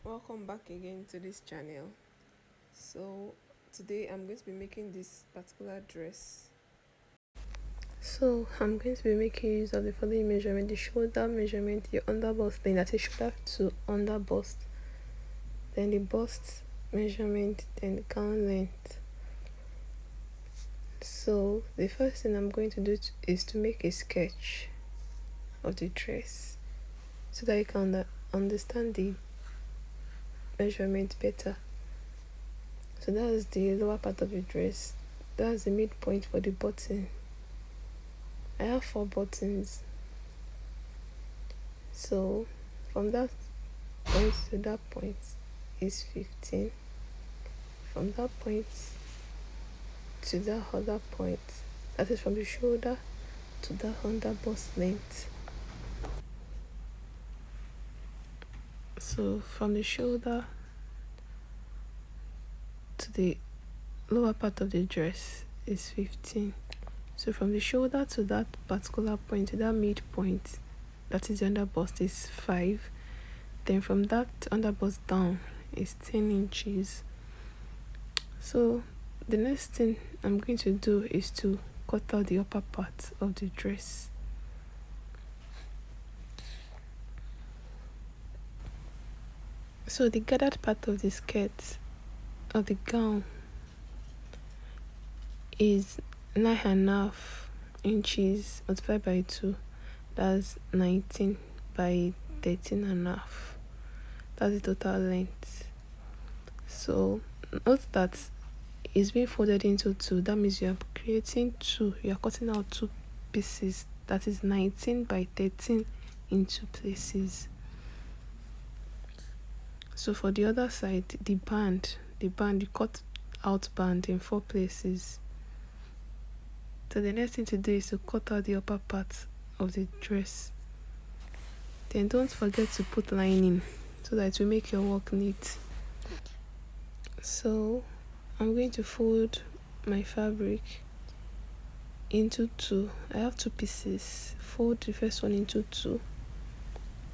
Welcome back again to this channel. So today I'm going to be making this particular dress. So I'm going to be making use of the following measurement: the shoulder measurement, the under bust, then that is shoulder to under bust, then the bust measurement, then the gown length. So the first thing I'm going to do is to make a sketch of the dress so that you can understand the measurement better. So that's the lower part of the dress. That's the midpoint for the button. I have 4 buttons. So from that point to that point is 15. From that point to that other point, that is from the shoulder to that under bust length. So from the shoulder to the lower part of the dress is 15. So from the shoulder to that particular point, to that midpoint, that is the under bust, is 5. Then from that under bust down is 10 inches. So the next thing I'm going to do is to cut out the upper part of the dress. So the gathered part of the skirt of the gown is 9.5 inches multiplied by 2. That's 19 by 13.5. That's the total length. So note that it's being folded into 2. That means you are creating 2. You are cutting out 2 pieces. That is 19 by 13 in 2 places. So for the other side, the band you cut out band in 4 places. So the next thing to do is to cut out the upper part of the dress. Then don't forget to put lining so that it will make your work neat. So I'm going to fold my fabric into 2. I have 2 pieces. Fold the first one into 2,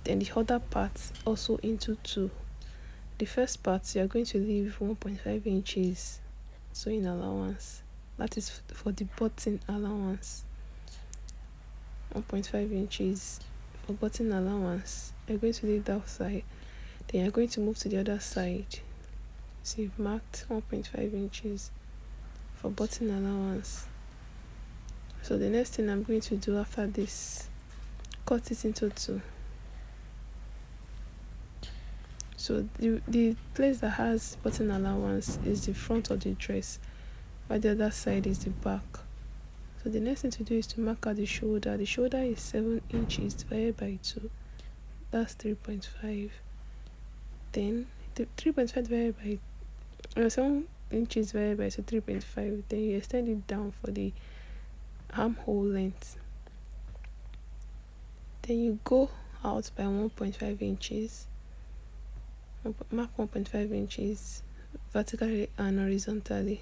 then the other part also into 2. The first part you are going to leave 1.5 inches sewing allowance. That is for the button allowance. 1.5 inches for button allowance. You're going to leave that side. Then you're going to move to the other side. So you've marked 1.5 inches for button allowance. So the next thing I'm going to do after this, cut it into 2. So the place that has button allowance is the front of the dress, while the other side is the back. So the next thing to do is to mark out the shoulder. The shoulder is 7 inches divided by 2. That's 3.5. Then the 3.5 divided by 7 inches divided by 3.5. Then you extend it down for the armhole length. Then you go out by 1.5 inches. Mark 1.5 inches vertically and horizontally.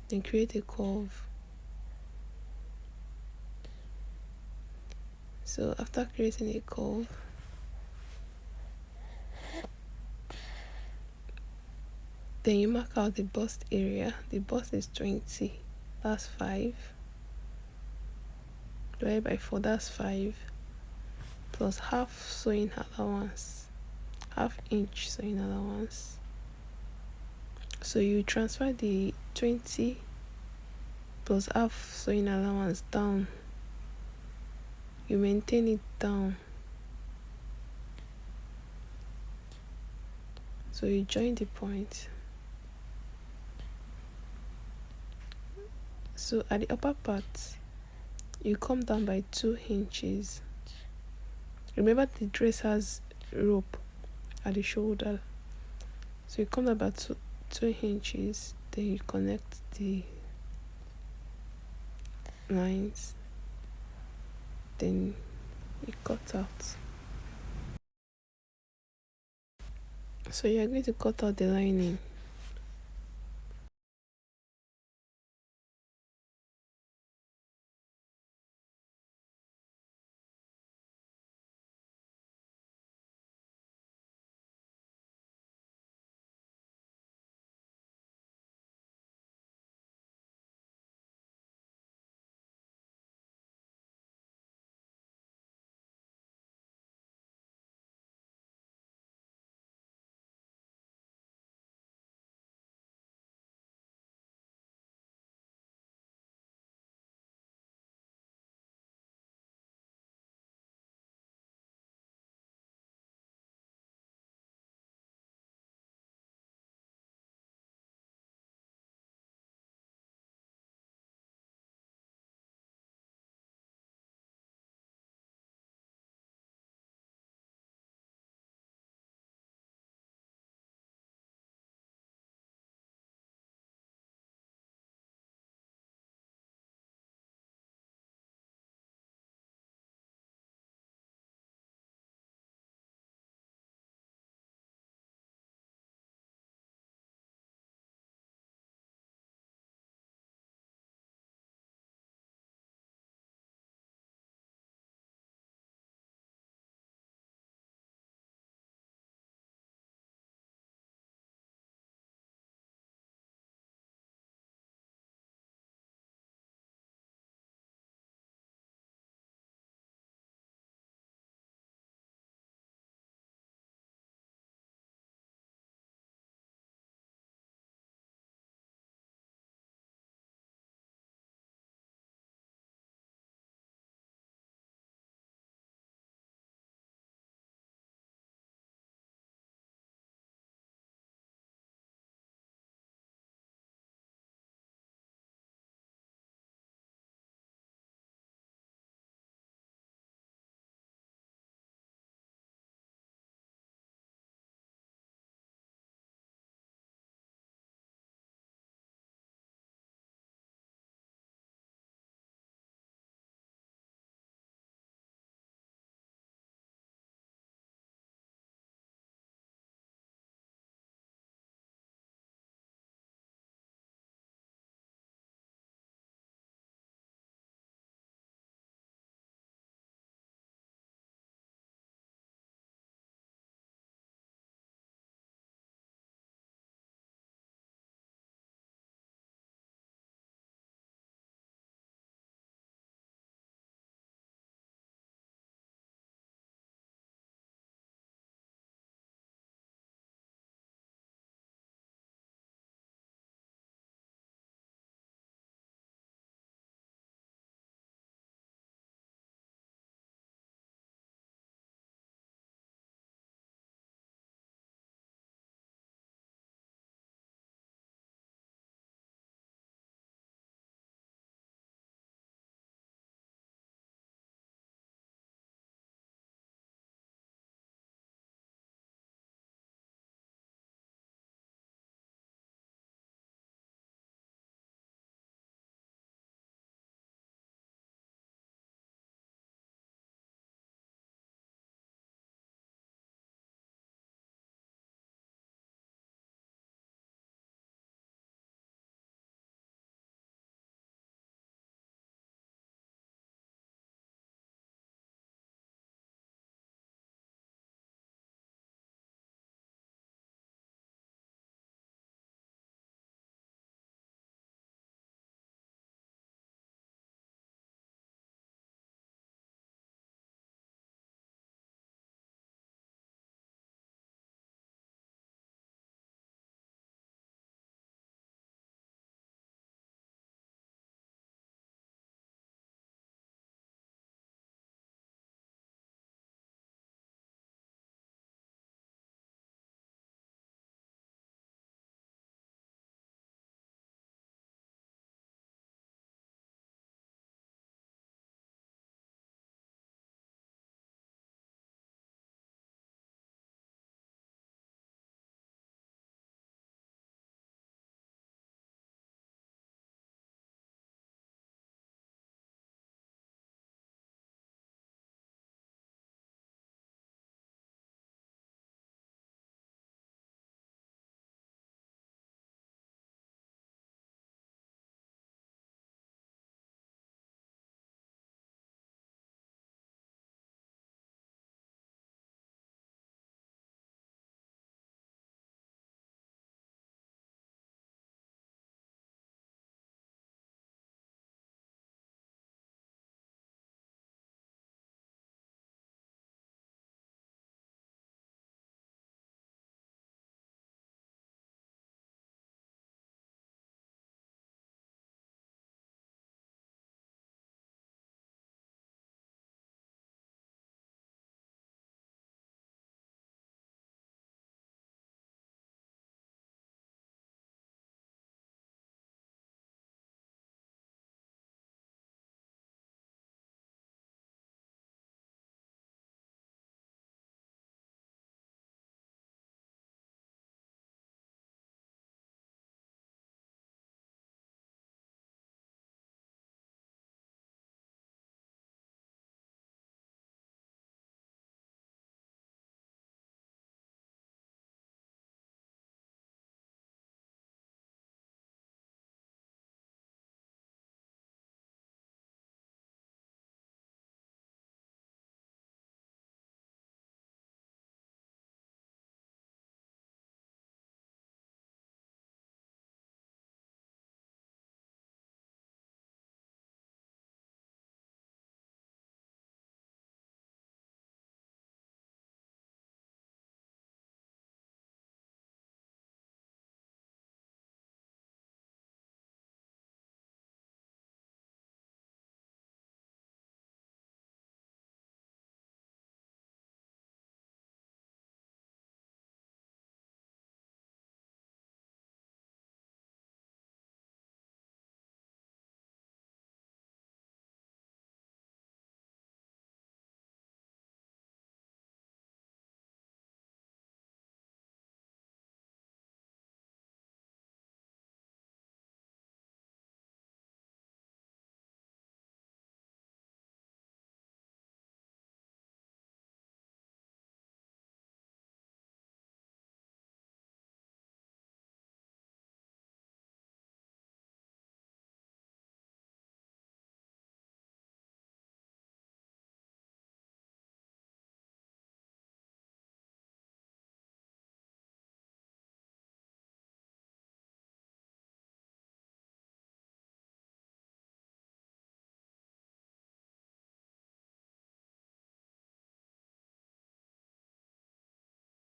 Then create a curve. So after creating a curve, then you mark out the bust area. The bust is 20. That's 5. Divided by 4, that's 5. Plus half sewing allowance. Half inch sewing allowance. So you transfer the 20 plus half sewing allowance down. You maintain it down. So you join the point. So at the upper part, you come down by 2 inches. Remember the dress has rope at the shoulder. So you come down by 2 inches. Then you connect the lines. Then you cut out. So you are going to cut out the lining.